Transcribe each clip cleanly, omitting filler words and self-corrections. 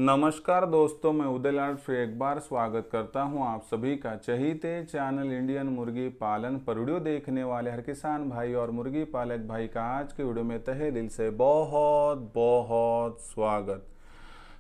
नमस्कार दोस्तों, मैं उदयलाल फिर एक बार स्वागत करता हूं आप सभी का चहीते चैनल इंडियन मुर्गी पालन पर वीडियो देखने वाले हर किसान भाई और मुर्गी पालक भाई का आज के वीडियो में तहे दिल से बहुत बहुत स्वागत।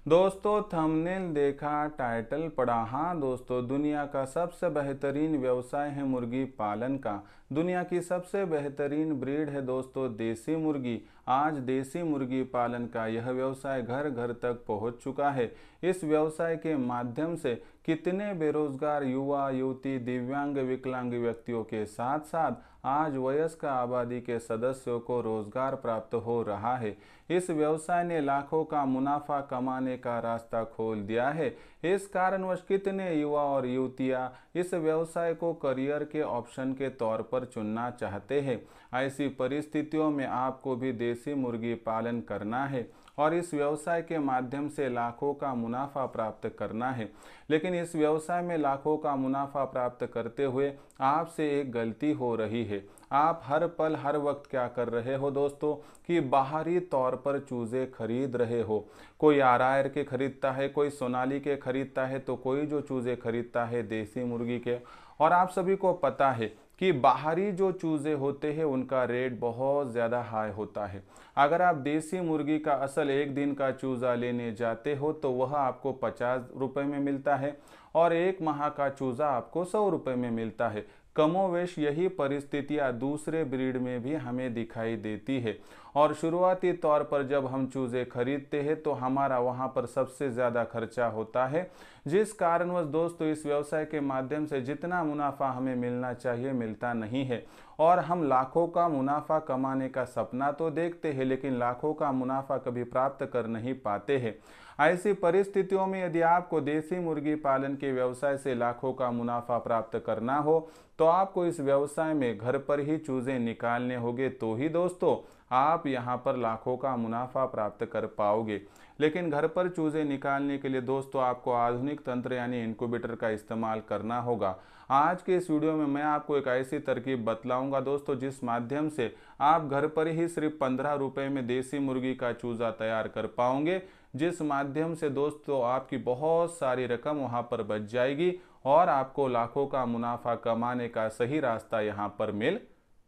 दोस्तों थंबनेल देखा, टाइटल पढ़ा। हाँ दोस्तों, दुनिया का सबसे बेहतरीन व्यवसाय है मुर्गी पालन का। दुनिया की सबसे बेहतरीन ब्रीड है दोस्तों देसी मुर्गी। आज देसी मुर्गी पालन का यह व्यवसाय घर घर तक पहुंच चुका है। इस व्यवसाय के माध्यम से कितने बेरोजगार युवा युवती, दिव्यांग, विकलांग व्यक्तियों के साथ साथ आज वयस्क आबादी के सदस्यों को रोजगार प्राप्त हो रहा है। इस व्यवसाय ने लाखों का मुनाफा कमाने का रास्ता खोल दिया है। इस कारणवश कितने युवा और युवतियां इस व्यवसाय को करियर के ऑप्शन के तौर पर चुनना चाहते हैं। ऐसी परिस्थितियों में आपको भी देसी मुर्गी पालन करना है और इस व्यवसाय के माध्यम से लाखों का मुनाफा प्राप्त करना है। लेकिन इस व्यवसाय में लाखों का मुनाफा प्राप्त करते हुए आपसे एक गलती हो रही है। आप हर पल हर वक्त क्या कर रहे हो दोस्तों कि बाहरी तौर पर चूजे खरीद रहे हो। कोई आरायर के खरीदता है, कोई सोनाली के खरीदता है, तो कोई जो चूजे खरीदता है देसी मुर्गी के। और आप सभी को पता है कि बाहरी जो चूजे होते हैं उनका रेट बहुत ज़्यादा हाई होता है। अगर आप देसी मुर्गी का असल एक दिन का चूज़ा लेने जाते हो तो वह आपको 50 रुपये में मिलता है और एक माह का चूज़ा आपको 100 रुपये में मिलता है। कमोवेश यही परिस्थितियां दूसरे ब्रीड में भी हमें दिखाई देती है। और शुरुआती तौर पर जब हम चूजे खरीदते हैं तो हमारा वहां पर सबसे ज़्यादा खर्चा होता है, जिस कारणवश दोस्तों इस व्यवसाय के माध्यम से जितना मुनाफा हमें मिलना चाहिए मिलता नहीं है। और हम लाखों का मुनाफा कमाने का सपना तो देखते हैं लेकिन लाखों का मुनाफा कभी प्राप्त कर नहीं पाते हैं। ऐसी परिस्थितियों में यदि आपको देसी मुर्गी पालन के व्यवसाय से लाखों का मुनाफा प्राप्त करना हो तो आपको इस व्यवसाय में घर पर ही चूजे निकालने होंगे, तो ही दोस्तों आप यहाँ पर लाखों का मुनाफा प्राप्त कर पाओगे। लेकिन घर पर चूजे निकालने के लिए दोस्तों आपको आधुनिक तंत्र यानी इंक्यूबेटर का इस्तेमाल करना होगा। आज के इस वीडियो में मैं आपको एक ऐसी तरकीब बतलाऊंगा दोस्तों जिस माध्यम से आप घर पर ही सिर्फ 15 रुपये में देसी मुर्गी का चूजा तैयार कर पाओगे, जिस माध्यम से दोस्तों आपकी बहुत सारी रकम वहां पर बच जाएगी और आपको लाखों का मुनाफा कमाने का सही रास्ता यहां पर मिल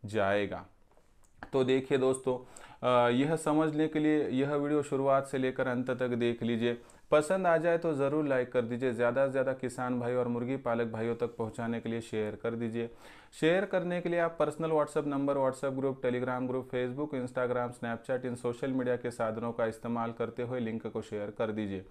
जाएगा। तो देखिए दोस्तों, यह समझने के लिए यह वीडियो शुरुआत से लेकर अंत तक देख लीजिए। पसंद आ जाए तो ज़रूर लाइक कर दीजिए। ज़्यादा से ज़्यादा किसान भाई और मुर्गी पालक भाइयों तक पहुंचाने के लिए शेयर कर दीजिए। शेयर करने के लिए आप personal WhatsApp number, WhatsApp group, Telegram group, Facebook, Instagram, Snapchat इन सोशल मीडिया के साधनों का इस्तेमाल करते हुए लिंक को शेयर कर दीजिए।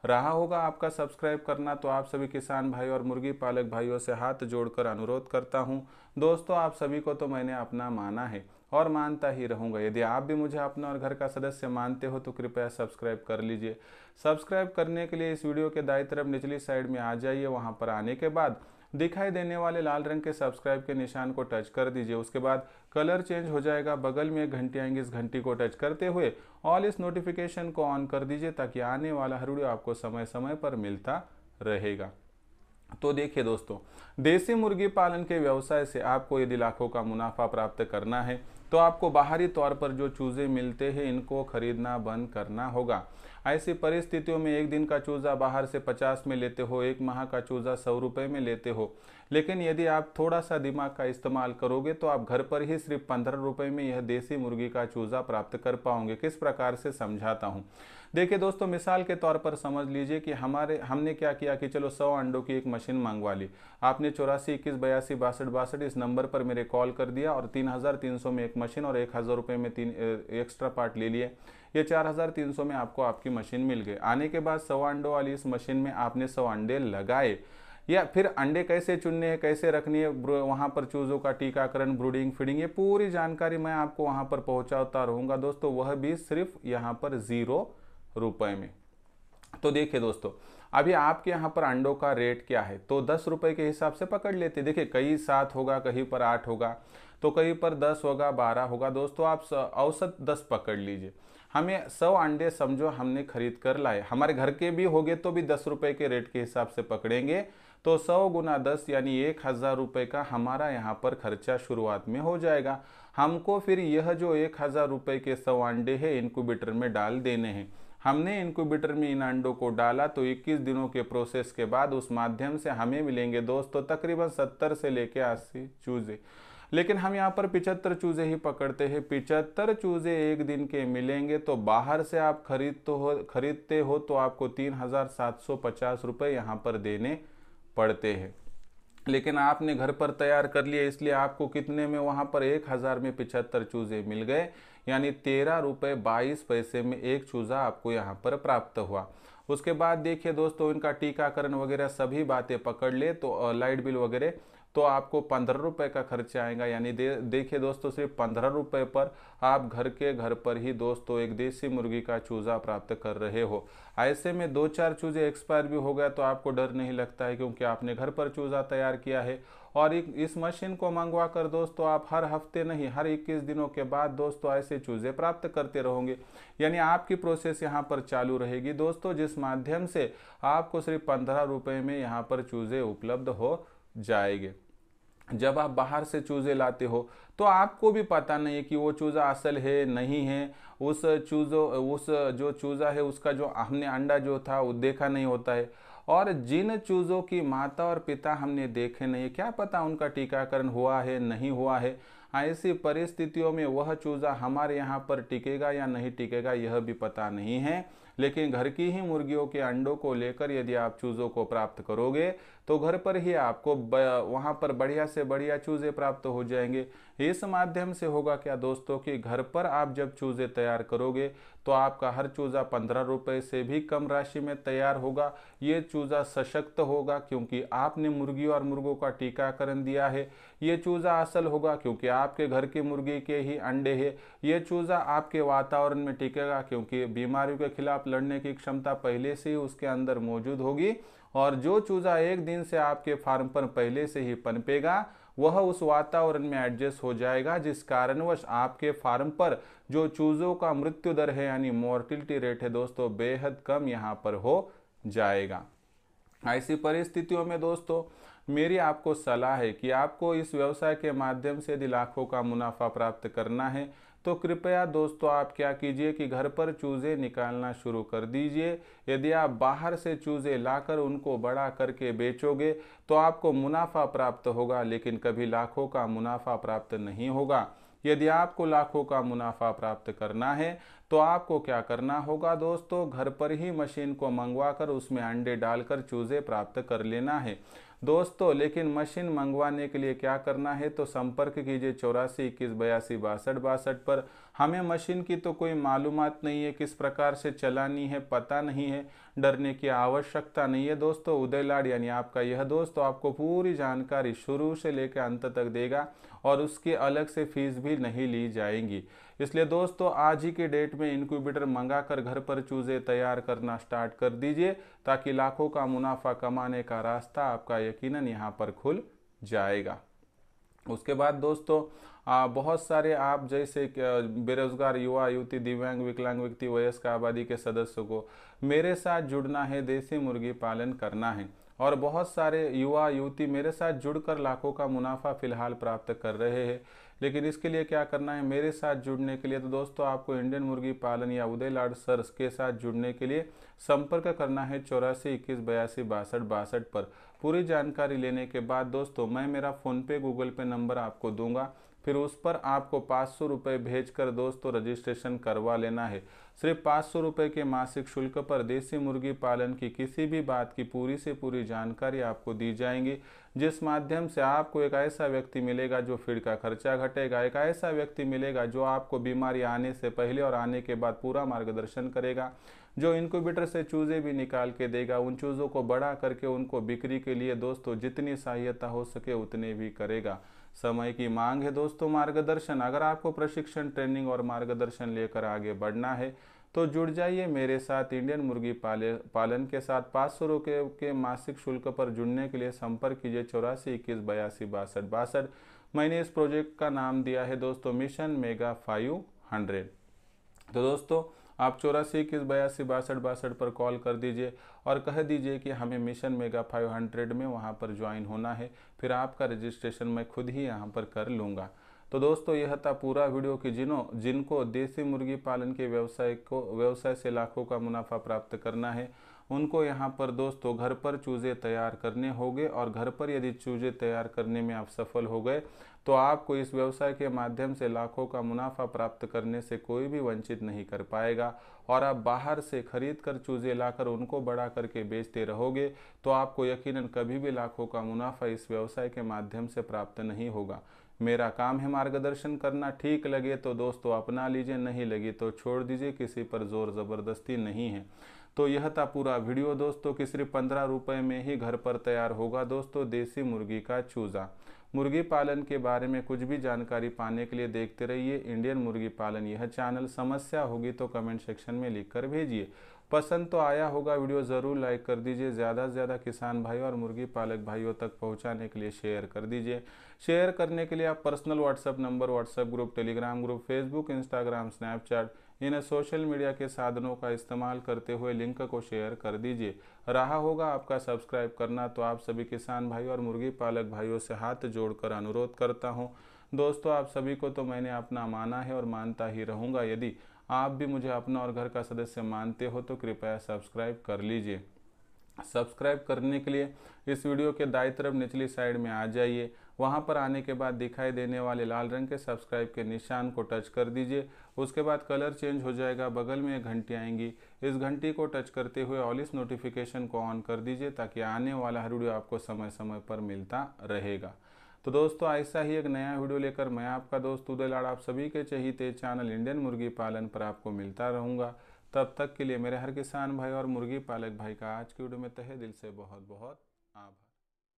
रहा होगा आपका सब्सक्राइब करना, तो आप सभी किसान भाई और मुर्गी पालक भाइयों से हाथ जोड़कर अनुरोध करता हूं दोस्तों, आप सभी को तो मैंने अपना माना है और मानता ही रहूंगा। यदि आप भी मुझे अपना और घर का सदस्य मानते हो तो कृपया सब्सक्राइब कर लीजिए। सब्सक्राइब करने के लिए इस वीडियो के दाईं तरफ निचली साइड में आ जाइए। वहां पर आने के बाद दिखाई देने वाले लाल रंग के सब्सक्राइब के निशान को टच कर दीजिए। उसके बाद कलर चेंज हो जाएगा, बगल में एक घंटी आएंगी, इस घंटी को टच करते हुए ऑल इस नोटिफिकेशन को ऑन कर दीजिए ताकि आने वाला हर वीडियो आपको समय समय पर मिलता रहेगा। तो देखिए दोस्तों, देसी मुर्गी पालन के व्यवसाय से आपको यदि लाखों का मुनाफा प्राप्त करना है तो आपको बाहरी तौर पर जो चूजे मिलते हैं इनको खरीदना बंद करना होगा। ऐसी परिस्थितियों में एक दिन का चूजा बाहर से 50 में लेते हो, एक माह का चूजा 100 रुपये में लेते हो। लेकिन यदि आप थोड़ा सा दिमाग का इस्तेमाल करोगे तो आप घर पर ही सिर्फ 15 रुपये में यह देसी मुर्गी का चूजा प्राप्त कर पाओगे। किस प्रकार से समझाता हूँ, देखिए दोस्तों, मिसाल के तौर पर समझ लीजिए कि हमने क्या किया कि चलो 100 अंडों की एक मशीन मंगवा ली। आपने 84 21 82 62 62 इस नंबर पर मेरे कॉल कर दिया और 3300 में एक मशीन और 1000 रुपये में 3 एक्स्ट्रा पार्ट ले लिए। ये 4300 में आपको आपकी मशीन मिल गई। आने के बाद 100 अंडों वाली इस मशीन में आपने 100 अंडे लगाए। या फिर अंडे कैसे चुनने हैं, कैसे रखनी है, वहाँ पर चूज़ों का टीकाकरण, ब्रूडिंग, फीडिंग, ये पूरी जानकारी मैं आपको वहाँ पर पहुँचाता रहूँगा दोस्तों, वह भी सिर्फ यहाँ पर 0 रुपये में। तो देखिए दोस्तों, अभी आपके यहाँ पर अंडों का रेट क्या है, तो 10 रुपये के हिसाब से पकड़ लेते। देखिए कहीं 7 होगा, कहीं पर 8 होगा, तो कहीं पर 10 होगा, 12 होगा। दोस्तों आप औसत 10 पकड़ लीजिए। हमें 100 अंडे समझो हमने खरीद कर लाए, हमारे घर के भी होंगे तो भी 10 रुपये के रेट के हिसाब से पकड़ेंगे, तो 100 गुना 10 यानी 1000 रुपये का हमारा यहाँ पर खर्चा शुरुआत में हो जाएगा। हमको फिर यह जो 1000 रुपये के 100 अंडे हैं इनक्यूबेटर में डाल देने हैं। हमने इनक्यूबेटर में इन अंडों को डाला तो 21 दिनों के प्रोसेस के बाद उस माध्यम से हमें मिलेंगे दोस्तों तकरीबन 70 से लेके 80 चूजे। लेकिन हम यहाँ पर 75 चूजे ही पकड़ते हैं। 75 चूजे एक दिन के मिलेंगे तो बाहर से आप खरीदते हो तो आपको 3,750 रुपये यहाँ पर देने पड़ते हैं। लेकिन आपने घर पर तैयार कर लिया, इसलिए आपको कितने में वहाँ पर 1,000 में 75 चूजे मिल गए, यानी 13 रुपये 22 पैसे में एक चूजा आपको यहाँ पर प्राप्त हुआ। उसके बाद देखिए दोस्तों, इनका टीकाकरण वगैरह सभी बातें पकड़ ले तो लाइट बिल वगैरह तो आपको 15 रुपये का खर्चा आएगा। यानी देखिए दोस्तों, सिर्फ 15 रुपये पर आप घर पर ही दोस्तों एक देसी मुर्गी का चूज़ा प्राप्त कर रहे हो। ऐसे में 2-4 चूजे एक्सपायर भी हो गया तो आपको डर नहीं लगता है, क्योंकि आपने घर पर चूज़ा तैयार किया है। और इस मशीन को मंगवा कर दोस्तों आप हर हफ्ते नहीं, हर 21 दिनों के बाद दोस्तों ऐसे चूजे प्राप्त करते रहोगे। यानी आपकी प्रोसेस यहाँ पर चालू रहेगी दोस्तों, जिस माध्यम से आपको सिर्फ 15 रुपये में यहाँ पर चूजे उपलब्ध हो जाएंगे। जब आप बाहर से चूजे लाते हो तो आपको भी पता नहीं है कि वो चूज़ा असल है नहीं है। उस जो चूज़ा है उसका जो हमने अंडा जो था वो देखा नहीं होता है, और जिन चूज़ों की माता और पिता हमने देखे नहीं, क्या पता उनका टीकाकरण हुआ है नहीं हुआ है। ऐसी परिस्थितियों में वह चूज़ा हमारे यहाँ पर टिकेगा या नहीं टिकेगा यह भी पता नहीं है। लेकिन घर की ही मुर्गियों के अंडों को लेकर यदि आप चूज़ों को प्राप्त करोगे तो घर पर ही आपको वहाँ पर बढ़िया से बढ़िया चूज़े प्राप्त हो जाएंगे। इस माध्यम से होगा क्या दोस्तों कि घर पर आप जब चूज़े तैयार करोगे तो आपका हर चूज़ा 15 रुपये से भी कम राशि में तैयार होगा। ये चूज़ा सशक्त होगा क्योंकि आपने मुर्गी और मुर्गों का टीकाकरण दिया है। ये चूज़ा असल होगा क्योंकि आपके घर की मुर्गी के ही अंडे हैं। ये चूज़ा आपके वातावरण में टिकेगा क्योंकि बीमारियों के खिलाफ लड़ने की क्षमता पहले से ही उसके अंदर मौजूद होगी। और जो चूज़ा एक दिन से आपके फार्म पर पहले से ही पनपेगा वह उस वातावरण में एडजस्ट हो जाएगा, जिस कारणवश आपके फार्म पर जो चूज़ों का मृत्यु दर है यानी मोर्टिलिटी रेट है दोस्तों बेहद कम यहाँ पर हो जाएगा। ऐसी परिस्थितियों में दोस्तों मेरी आपको सलाह है कि आपको इस व्यवसाय के माध्यम से यदि लाखों का मुनाफा प्राप्त करना है तो कृपया दोस्तों आप क्या कीजिए कि घर पर चूज़े निकालना शुरू कर दीजिए। यदि आप बाहर से चूज़े लाकर उनको बड़ा करके बेचोगे तो आपको मुनाफा प्राप्त होगा, लेकिन कभी लाखों का मुनाफा प्राप्त नहीं होगा। यदि आपको लाखों का मुनाफा प्राप्त करना है तो आपको क्या करना होगा दोस्तों, घर पर ही मशीन को मंगवा कर उसमें अंडे डालकर चूज़े प्राप्त कर लेना है दोस्तों। लेकिन मशीन मंगवाने के लिए क्या करना है तो संपर्क कीजिए 84 21 82 62 62 पर। हमें मशीन की तो कोई मालूमात नहीं है, किस प्रकार से चलानी है पता नहीं है, डरने की आवश्यकता नहीं है दोस्तों। उदय लाड यानी आपका यह दोस्त तो आपको पूरी जानकारी शुरू से लेकर अंत तक देगा और उसकी अलग से फीस भी नहीं ली जाएंगी। इसलिए दोस्तों आज ही के डेट में इनक्यूबेटर मंगाकर घर पर चूज़े तैयार करना स्टार्ट कर दीजिए, ताकि लाखों का मुनाफा कमाने का रास्ता आपका यकीनन यहाँ पर खुल जाएगा। उसके बाद दोस्तों बहुत सारे आप जैसे बेरोजगार युवा युवती दिव्यांग विकलांग व्यक्ति वयस्क आबादी के सदस्यों को मेरे साथ जुड़ना है, देसी मुर्गी पालन करना है। और बहुत सारे युवा युवती मेरे साथ जुड़कर लाखों का मुनाफा फिलहाल प्राप्त कर रहे हैं। लेकिन इसके लिए क्या करना है, मेरे साथ जुड़ने के लिए तो दोस्तों आपको इंडियन मुर्गी पालन या उदय लाड सर के साथ जुड़ने के लिए संपर्क करना है 84 21 82 62 62 पर। पूरी जानकारी लेने के बाद दोस्तों मैं मेरा फ़ोनपे गूगल पे नंबर आपको दूंगा, फिर उस पर आपको 500 रुपये भेज कर दोस्तों रजिस्ट्रेशन करवा लेना है। सिर्फ 500 रुपये के मासिक शुल्क पर देसी मुर्गी पालन की किसी भी बात की पूरी से पूरी जानकारी आपको दी जाएंगी, जिस माध्यम से आपको एक ऐसा व्यक्ति मिलेगा जो फीड का खर्चा घटेगा, एक ऐसा व्यक्ति मिलेगा जो आपको बीमारी आने से पहले और आने के बाद पूरा मार्गदर्शन करेगा, जो इनक्यूबेटर से चूज़े भी निकाल के देगा, उन चूज़ों को बड़ा करके उनको बिक्री के लिए दोस्तों जितनी सहायता हो सके उतने भी करेगा। समय की मांग है दोस्तों मार्गदर्शन। अगर आपको प्रशिक्षण ट्रेनिंग और मार्गदर्शन लेकर आगे बढ़ना है तो जुड़ जाइए मेरे साथ इंडियन मुर्गी पालन के साथ। 500 रुपये के मासिक शुल्क पर जुड़ने के लिए संपर्क कीजिए 84 21 82 62 62। मैंने इस प्रोजेक्ट का नाम दिया है दोस्तों मिशन मेगा 500। तो दोस्तों आप 84 21 82 62 62 पर कॉल कर दीजिए और कह दीजिए कि हमें मिशन मेगा 500 में वहां पर ज्वाइन होना है, फिर आपका रजिस्ट्रेशन मैं खुद ही यहां पर कर लूँगा। तो दोस्तों यह था पूरा वीडियो कि जिनको देसी मुर्गी पालन के व्यवसाय से लाखों का मुनाफा प्राप्त करना है, उनको यहाँ पर दोस्तों घर पर चूज़े तैयार करने होंगे। और घर पर यदि चूज़े तैयार करने में आप सफल हो गए तो आपको इस व्यवसाय के माध्यम से लाखों का मुनाफा प्राप्त करने से कोई भी वंचित नहीं कर पाएगा। और आप बाहर से खरीद कर चूज़े लाकर उनको बड़ा करके बेचते रहोगे तो आपको यकीनन कभी भी लाखों का मुनाफा इस व्यवसाय के माध्यम से प्राप्त नहीं होगा। मेरा काम है मार्गदर्शन करना, ठीक लगे तो दोस्तों अपना लीजिए, नहीं लगी तो छोड़ दीजिए, किसी पर जोर ज़बरदस्ती नहीं है। तो यह था पूरा वीडियो दोस्तों कि सिर्फ 15 रुपये में ही घर पर तैयार होगा दोस्तों देसी मुर्गी का चूज़ा। मुर्गी पालन के बारे में कुछ भी जानकारी पाने के लिए देखते रहिए इंडियन मुर्गी पालन यह चैनल। समस्या होगी तो कमेंट सेक्शन में लिख कर भेजिए। पसंद तो आया होगा वीडियो ज़रूर लाइक कर दीजिए। ज़्यादा से ज़्यादा किसान भाई और मुर्गी पालक भाइयों तक पहुंचाने के लिए शेयर कर दीजिए। शेयर करने के लिए आप personal WhatsApp number, WhatsApp group, Telegram group, Facebook, Instagram, Snapchat इन सोशल मीडिया के साधनों का इस्तेमाल करते हुए लिंक को शेयर कर दीजिए। रहा होगा आपका सब्सक्राइब करना, तो आप सभी किसान भाई और मुर्गी पालक भाइयों से हाथ जोड़कर अनुरोध करता हूं। दोस्तों आप सभी को तो मैंने अपना माना है और मानता ही रहूँगा। यदि आप भी मुझे अपना और घर का सदस्य मानते हो तो कृपया सब्सक्राइब कर लीजिए। सब्सक्राइब करने के लिए इस वीडियो के दाईं तरफ निचली साइड में आ जाइए। वहां पर आने के बाद दिखाई देने वाले लाल रंग के सब्सक्राइब के निशान को टच कर दीजिए। उसके बाद कलर चेंज हो जाएगा, बगल में एक घंटी आएंगी, इस घंटी को टच करते हुए ऑल इस नोटिफिकेशन को ऑन कर दीजिए ताकि आने वाला हर वीडियो आपको समय समय पर मिलता रहेगा। तो दोस्तों ऐसा ही एक नया वीडियो लेकर मैं आपका दोस्त उदय लाड़ आप सभी के चहीते चैनल इंडियन मुर्गी पालन पर आपको मिलता रहूँगा। तब तक के लिए मेरे हर किसान भाई और मुर्गी पालक भाई का आज की वीडियो में तहे दिल से बहुत बहुत